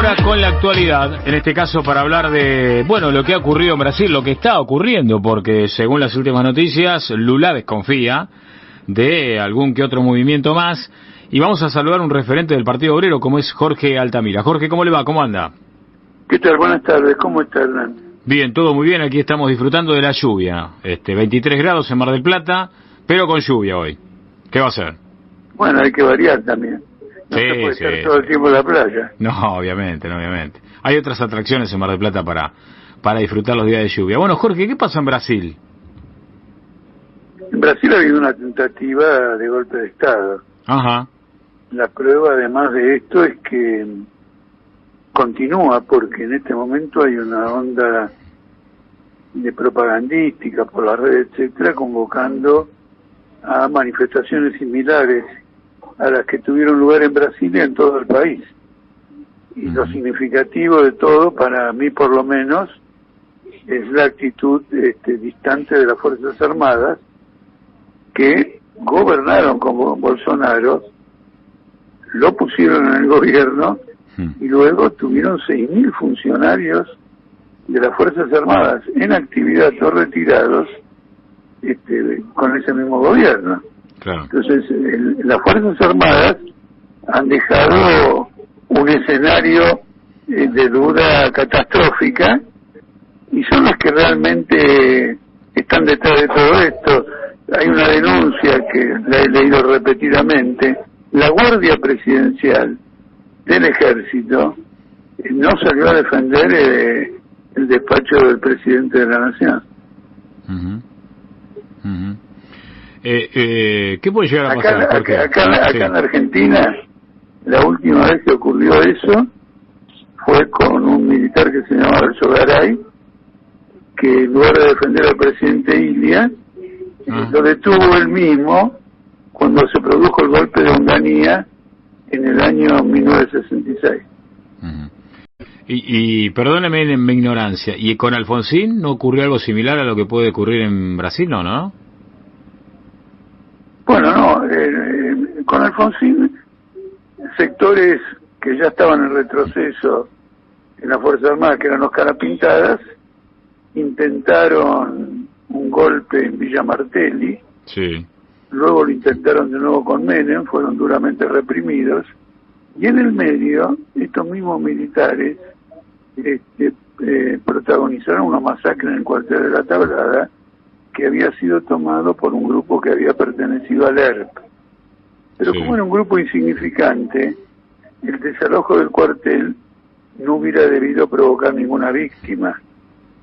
ahora con la actualidad, en este caso para hablar de, bueno, lo que ha ocurrido en Brasil, lo que está ocurriendo, porque según las últimas noticias, Lula desconfía de algún que otro movimiento más, y vamos a saludar a un referente del Partido Obrero, como es Jorge Altamira. Jorge, ¿cómo le va? ¿Cómo anda? ¿Qué tal? Buenas tardes, ¿cómo está, Hernán? Bien, todo muy bien, aquí estamos disfrutando de la lluvia, 23 grados en Mar del Plata, pero con lluvia hoy. ¿Qué va a hacer? Bueno, hay que variar también. No sí, se puede sí, estar todo el tiempo en la playa. No, obviamente, no, obviamente. Hay otras atracciones en Mar del Plata para disfrutar los días de lluvia. Bueno, Jorge, ¿qué pasa en Brasil? En Brasil ha habido una tentativa de golpe de Estado. Ajá. La prueba, además de esto, es que continúa, porque en este momento hay una onda de propagandística por las redes, etcétera, convocando a manifestaciones similares a las que tuvieron lugar en Brasil y en todo el país. Y lo significativo de todo, para mí por lo menos, es la actitud distante de las Fuerzas Armadas, que gobernaron como Bolsonaro, lo pusieron en el gobierno y luego tuvieron 6.000 funcionarios de las Fuerzas Armadas en actividad o retirados con ese mismo gobierno. Claro. Entonces, las Fuerzas Armadas han dejado un escenario de duda catastrófica y son las que realmente están detrás de todo esto. Hay una denuncia que la he leído repetidamente. La Guardia Presidencial del Ejército no salió a defender el despacho del presidente de la Nación. ¿Qué puede llegar a pasar? Acá en Argentina, la última vez que ocurrió eso fue con un militar que se llamaba Alzo Garay, que en lugar de defender al presidente Ilia, lo detuvo él mismo cuando se produjo el golpe de Onganía en el año 1966. Y perdóneme mi ignorancia, ¿y con Alfonsín no ocurrió algo similar a lo que puede ocurrir en Brasil, no? Bueno, no, con Alfonsín, sectores que ya estaban en retroceso en la Fuerza Armada, que eran los Carapintadas, intentaron un golpe en Villa Martelli, sí. Luego lo intentaron de nuevo con Menem, fueron duramente reprimidos, y en el medio, estos mismos militares protagonizaron una masacre en el cuartel de la Tablada, que había sido tomado por un grupo que había pertenecido al ERP. Pero como era un grupo insignificante, el desalojo del cuartel no hubiera debido provocar ninguna víctima.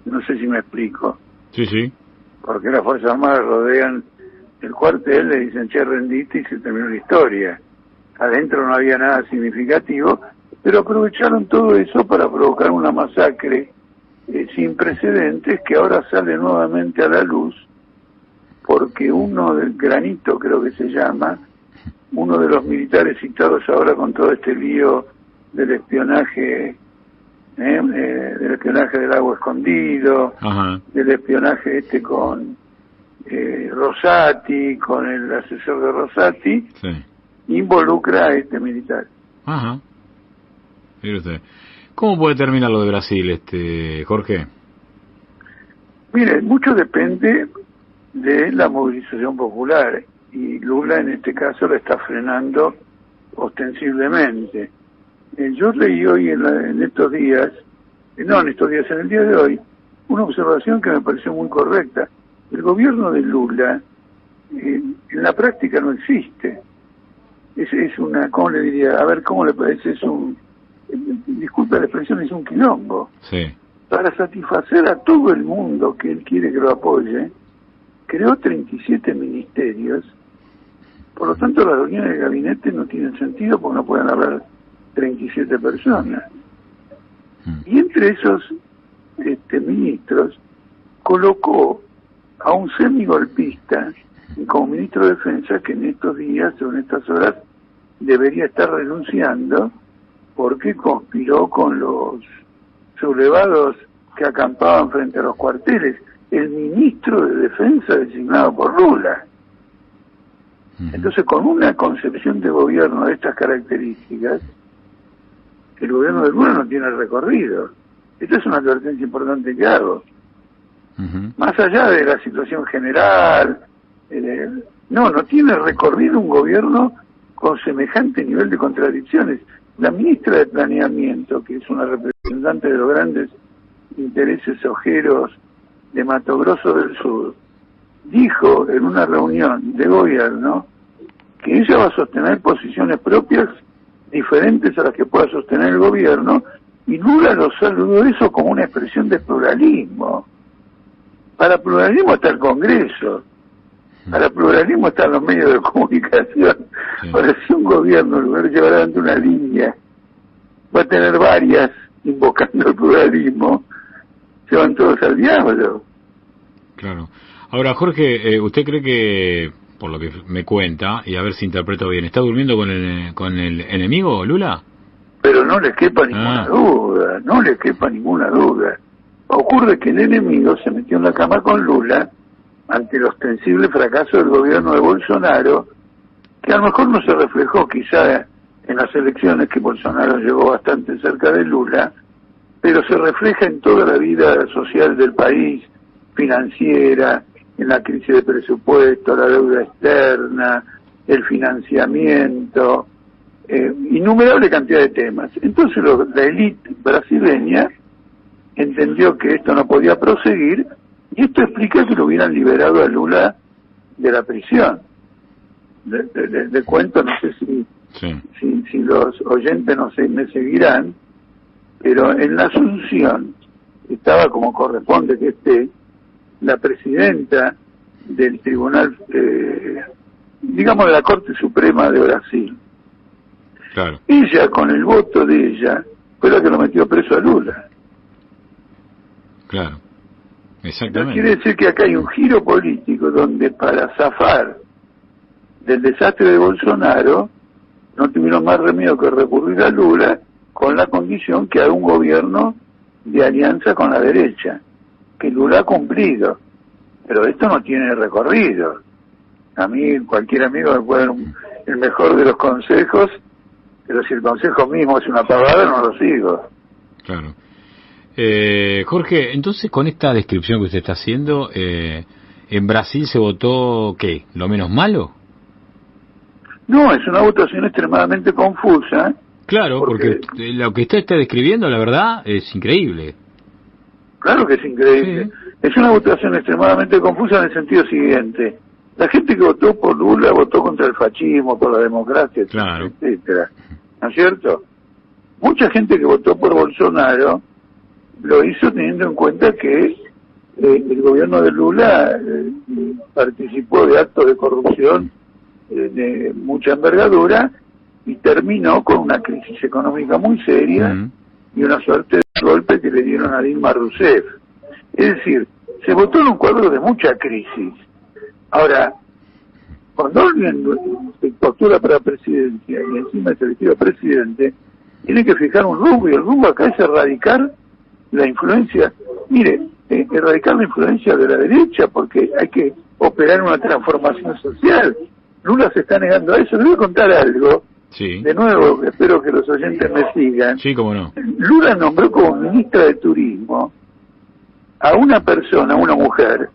No sé si me explico. Sí. Porque las Fuerzas Armadas rodean el cuartel, le dicen, che, rendiste, y se terminó la historia. Adentro no había nada significativo, pero aprovecharon todo eso para provocar una masacre sin precedentes, que ahora sale nuevamente a la luz, porque uno del Granito, creo que se llama, uno de los militares citados ahora con todo este lío del espionaje, del agua escondido, del espionaje con Rosati, con el asesor de Rosati, involucra a este militar. Mire usted. ¿Cómo puede terminar lo de Brasil, Jorge? Mire, mucho depende de la movilización popular, y Lula en este caso la está frenando ostensiblemente. Yo leí hoy en estos días, en el día de hoy, una observación que me pareció muy correcta. El gobierno de Lula en la práctica no existe. Es una, ¿cómo le diría? A ver, ¿cómo le parece? Disculpa la expresión, es un quilombo. Sí. Para satisfacer a todo el mundo que él quiere que lo apoye, creó 37 ministerios. Por lo tanto, las reuniones de gabinete no tienen sentido porque no pueden haber 37 personas. Y entre esos ministros colocó a un semigolpista como ministro de Defensa, que en estos días o en estas horas debería estar renunciando porque conspiró con los sublevados que acampaban frente a los cuarteles. El ministro de Defensa designado por Lula. Entonces, con una concepción de gobierno de estas características, el gobierno de Lula no tiene recorrido. Esta es una advertencia importante que hago. Más allá de la situación general, no tiene recorrido un gobierno con semejante nivel de contradicciones. La ministra de Planeamiento, que es una representante de los grandes intereses ojeros de Mato Grosso del Sur, dijo en una reunión de gobierno que ella va a sostener posiciones propias diferentes a las que pueda sostener el gobierno, y Lula lo saludó eso como una expresión de pluralismo. Para pluralismo está el Congreso, para pluralismo están los medios de comunicación. Sí. Ahora, si un gobierno, en lugar de llevar adelante una línea, va a tener varias invocando el pluralismo, se van todos al diablo. Claro. Ahora, Jorge, ¿usted cree que, por lo que me cuenta, y a ver si interpreto bien, está durmiendo con el enemigo, Lula? Pero no le quepa ninguna duda, no le quepa ninguna duda. Ocurre que el enemigo se metió en la cama con Lula ante el ostensible fracaso del gobierno de Bolsonaro, que a lo mejor no se reflejó quizá en las elecciones, que Bolsonaro llegó bastante cerca de Lula, pero se refleja en toda la vida social del país, financiera, en la crisis de presupuesto, la deuda externa, el financiamiento, innumerable cantidad de temas. Entonces la élite brasileña entendió que esto no podía proseguir, y esto explica que lo hubieran liberado a Lula de la prisión. De cuento, no sé si los oyentes me seguirán, pero en la Asunción estaba, como corresponde que esté, la presidenta del tribunal, digamos de la Corte Suprema de Brasil. Claro. Ella, con el voto de ella, fue la que lo metió preso a Lula. Claro, exactamente. Entonces quiere decir que acá hay un giro político donde, para zafar del desastre de Bolsonaro, no tuvieron más remedio que recurrir a Lula, con la condición que haga un gobierno de alianza con la derecha, que Lula ha cumplido, pero esto no tiene recorrido. A mí cualquier amigo me puede dar el mejor de los consejos, pero si el consejo mismo es una pavada, no lo sigo. Claro. Jorge, entonces, con esta descripción que usted está haciendo, ¿en Brasil se votó qué? ¿Lo menos malo? No, es una votación extremadamente confusa. Claro, porque lo que usted está describiendo, la verdad, es increíble. Claro que es increíble. Sí. Es una votación extremadamente confusa en el sentido siguiente. La gente que votó por Lula votó contra el fascismo, por la democracia, claro, etcétera. ¿No es cierto? Mucha gente que votó por Bolsonaro lo hizo teniendo en cuenta que el gobierno de Lula participó de actos de corrupción de mucha envergadura y terminó con una crisis económica muy seria y una suerte de golpe que le dieron a Dilma Rousseff. Es decir, se votó en un cuadro de mucha crisis. Ahora, cuando alguien se postula para presidencia y encima es elegido presidente, tiene que fijar un rumbo, y el rumbo acá es erradicar la influencia, erradicar la influencia de la derecha, porque hay que operar una transformación social. Lula se está negando a eso. Le voy a contar algo. Sí. De nuevo, espero que los oyentes me sigan. Sí, cómo no. Lula nombró como ministra de Turismo a una persona, una mujer,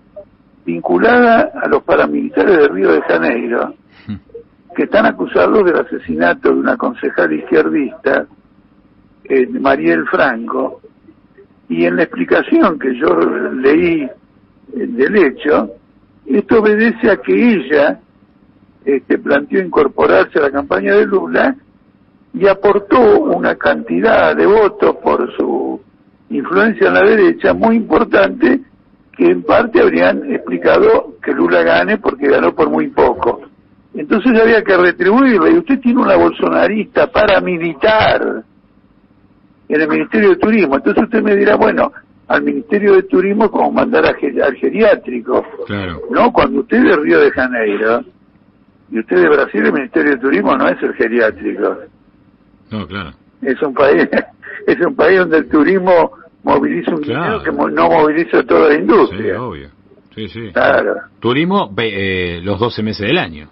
vinculada a los paramilitares de Río de Janeiro, que están acusados del asesinato de una concejal izquierdista, Mariel Franco, y en la explicación que yo leí del hecho, esto obedece a que ella planteó incorporarse a la campaña de Lula y aportó una cantidad de votos por su influencia en la derecha muy importante, que en parte habrían explicado que Lula gane porque ganó por muy poco. Entonces había que retribuirle, y usted tiene una bolsonarista paramilitar en el Ministerio de Turismo. Entonces usted me dirá, bueno, al Ministerio de Turismo es como mandar al geriátrico. Claro. No, cuando usted es de Río de Janeiro y usted de Brasil, el Ministerio de Turismo no es el geriátrico. No, claro. Es un país donde el turismo moviliza un dinero que no moviliza toda la industria. Sí, obvio. Sí, sí. Claro. Turismo los 12 meses del año.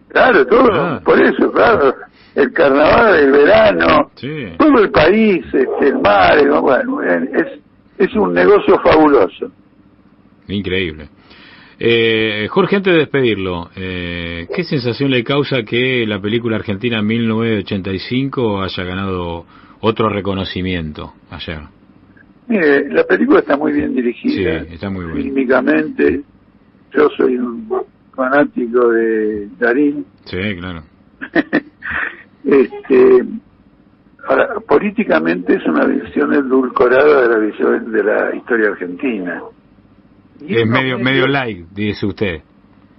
Claro, todo, por eso, claro. el carnaval, el verano, Sí. todo el país, el mar, bueno, es un negocio fabuloso. Increíble. Jorge, antes de despedirlo, ¿qué sensación le causa que la película argentina 1985 haya ganado otro reconocimiento ayer? Mire, la película está muy bien dirigida. Sí, está muy bien. Fílmicamente, yo soy un fanático de Darín. Sí, claro. Ahora, políticamente es una visión edulcorada de la visión de la historia argentina. Y Es medio light, dice usted.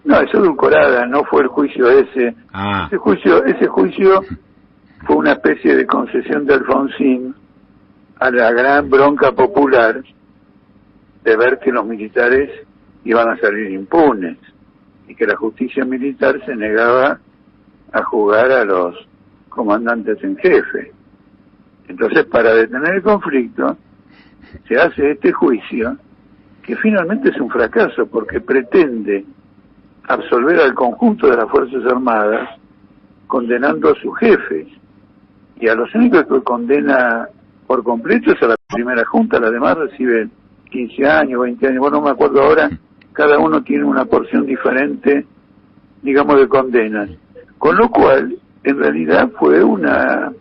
No, es edulcorada, no fue el juicio ese. Ah. Ese juicio fue una especie de concesión de Alfonsín a la gran bronca popular de ver que los militares iban a salir impunes y que la justicia militar se negaba a jugar a los comandantes en jefe. Entonces, para detener el conflicto, se hace este juicio que finalmente es un fracaso porque pretende absolver al conjunto de las Fuerzas Armadas condenando a sus jefes, y a los únicos que condena por completo es a la primera junta, las demás reciben 15 años, 20 años, bueno, no me acuerdo ahora, cada uno tiene una porción diferente, digamos, de condenas, con lo cual en realidad fue una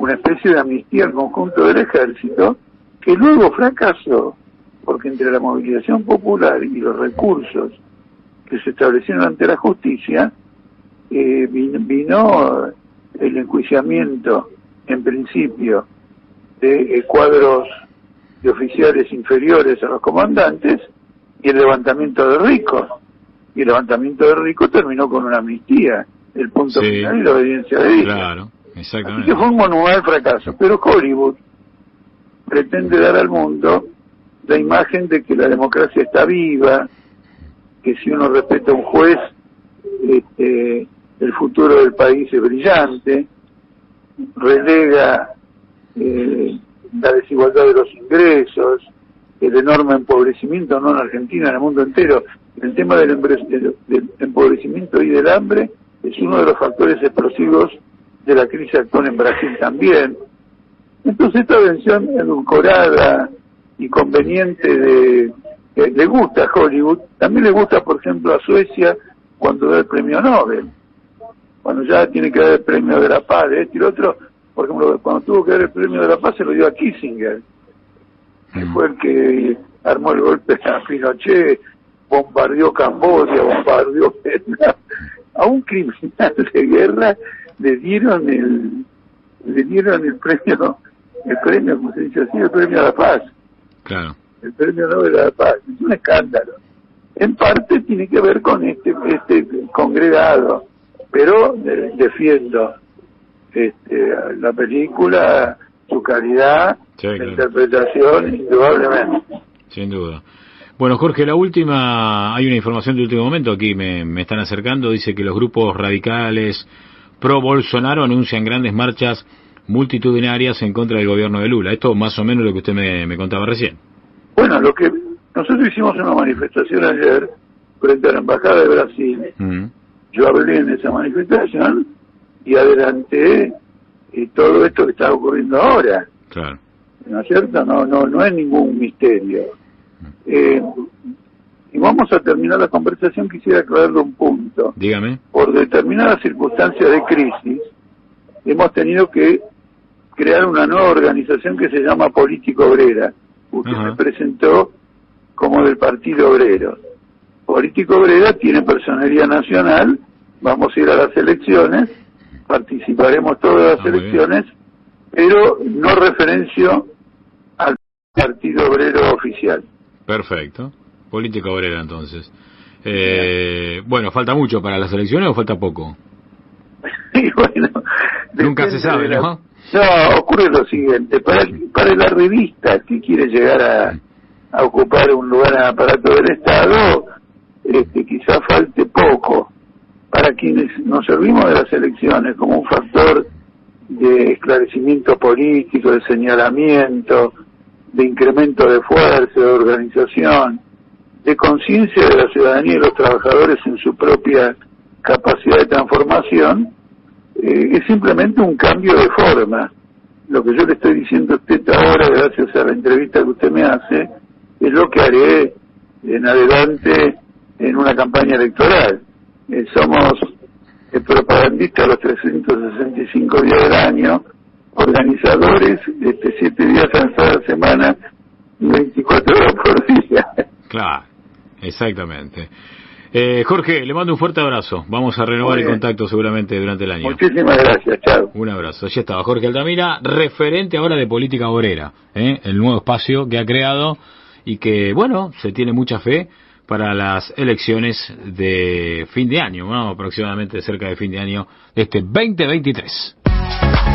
especie de amnistía al conjunto del ejército, que luego fracasó porque entre la movilización popular y los recursos que se establecieron ante la justicia, vino el enjuiciamiento, en principio, de cuadros de oficiales inferiores a los comandantes y el levantamiento de ricos. Y el levantamiento de ricos terminó con una amnistía, el punto final y la obediencia de ellos. Claro, exactamente. Así que fue un monumental fracaso. Pero Hollywood pretende dar al mundo la imagen de que la democracia está viva, que si uno respeta a un juez, el futuro del país es brillante, relega la desigualdad de los ingresos, el enorme empobrecimiento, no en Argentina, en el mundo entero. El tema del empobrecimiento y del hambre es uno de los factores explosivos de la crisis actual en Brasil también. Entonces esta versión edulcorada y conveniente le gusta a Hollywood, también le gusta, por ejemplo, a Suecia cuando da el premio Nobel, cuando ya tiene que dar el premio de la paz, de este y lo otro. Por ejemplo, cuando tuvo que dar el premio de la paz se lo dio a Kissinger, que fue el que armó el golpe a Pinochet, bombardeó Camboya, bombardeó Vietnam. A un criminal de guerra le dieron el premio, como se dice así, el premio a la paz. Claro. El premio Nobel a la paz. Es un escándalo. En parte tiene que ver con este congregado, pero defiendo la película, su calidad, sí, la interpretación, indudablemente. Sin duda. Bueno, Jorge, la última, hay una información de último momento, aquí me están acercando, dice que los grupos radicales pro Bolsonaro anuncian grandes marchas multitudinarias en contra del gobierno de Lula. Esto más o menos lo que usted me contaba recién. Bueno, lo que nosotros hicimos una manifestación ayer frente a la Embajada de Brasil. Yo hablé en esa manifestación y adelanté todo esto que está ocurriendo ahora. Claro. ¿No es cierto? No es ningún misterio. Y vamos a terminar la conversación, quisiera aclararle un punto. Dígame. Por determinadas circunstancias de crisis, hemos tenido que crear una nueva organización que se llama Política Obrera. Usted me presentó como del Partido Obrero. Política Obrera tiene personería nacional, vamos a ir a las elecciones, participaremos todas las elecciones, pero no referencio al Partido Obrero oficial. Perfecto. Política Obrera, entonces. Bueno, ¿falta mucho para las elecciones o falta poco? Y bueno, nunca se sabe, ¿no? No, ocurre lo siguiente, para la revista que quiere llegar a ocupar un lugar en el aparato del Estado, quizá falte poco. Para quienes nos servimos de las elecciones como un factor de esclarecimiento político, de señalamiento, de incremento de fuerza, de organización, de conciencia de la ciudadanía y de los trabajadores en su propia capacidad de transformación, es simplemente un cambio de forma. Lo que yo le estoy diciendo a usted ahora, gracias a la entrevista que usted me hace, es lo que haré en adelante en una campaña electoral. Somos propagandistas los 365 días del año, organizadores 7 días a la semana y 24 horas por día. Claro, exactamente. Jorge, le mando un fuerte abrazo. Vamos a renovar el contacto seguramente durante el año. Muchísimas gracias, chao. Un abrazo. Allí estaba Jorge Altamira, referente ahora de política obrera, el nuevo espacio que ha creado y que, bueno, se tiene mucha fe para las elecciones de fin de año, ¿no? Aproximadamente cerca de fin de año de este 2023.